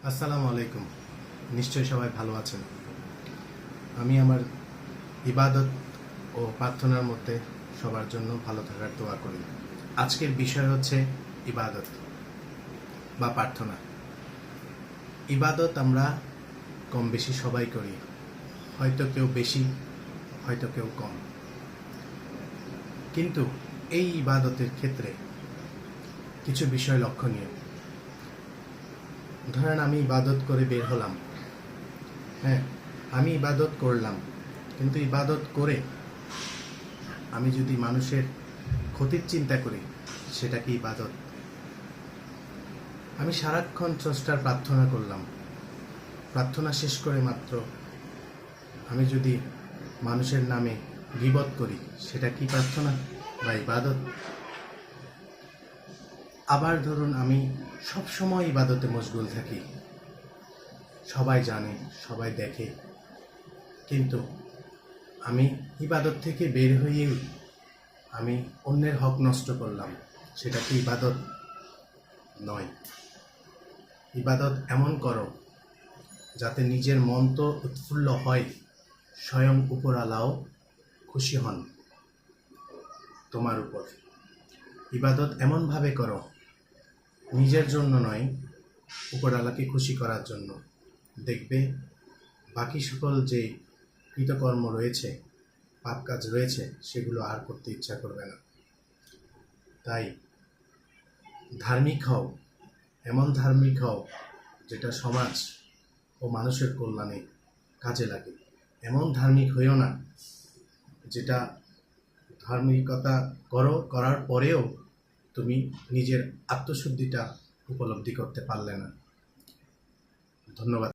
আসসালামু আলাইকুম। নিশ্চয়ই সবাই ভালো আছেন। আমি আমার ইবাদত ও প্রার্থনার মধ্যে সবার জন্য ভালো থাকার দোয়া করি। আজকের বিষয় হচ্ছে ইবাদত বা প্রার্থনা। ইবাদত আমরা কম বেশি সবাই করি, হয়তো কেউ বেশি, হয়তো কেউ কম। কিন্তু এই ইবাদতের ক্ষেত্রে কিছু বিষয় লক্ষণীয়। ধরেন আমি ইবাদত করে বের হলাম, হ্যাঁ, আমি ইবাদত করলাম, কিন্তু ইবাদত করে আমি যদি মানুষের ক্ষতির চিন্তা করি, সেটা কি ইবাদত? আমি সারাক্ষণ স্রষ্টার প্রার্থনা করলাম, প্রার্থনা শেষ করে মাত্র আমি যদি মানুষের নামে গীবত করি, সেটা কি প্রার্থনা বা ইবাদত? আবার ধরুন আমি সব সময় ইবাদতে মশগুল থাকি, সবাই জানে, সবাই দেখে, কিন্তু আমি ইবাদত থেকে বের হয়েও আমি অন্যের হক নষ্ট করলাম, সেটা কি ইবাদত? নয়। ইবাদত এমন করো যাতে নিজের মন তো উৎফুল্ল হয়, স্বয়ং উপরওয়ালাও খুশি হন তোমার উপর। ইবাদত এমনভাবে করো নিজের জন্য নয়, উপরওয়ালাকে খুশি করার জন্য। দেখবে বাকি সকল যে কৃতকর্ম রয়েছে, পাপ কাজ রয়েছে, সেগুলো আর করতে ইচ্ছা করবে না। তাই ধার্মিক হও, এমন ধার্মিক হও যেটা সমাজ ও মানুষের কল্যাণে কাজে লাগে। এমন ধার্মিক হইও না যেটা ধার্মিকতা করার পরেও তুমি নিজের আত্মশুদ্ধিটা উপলব্ধি করতে পারলে না। ধন্যবাদ।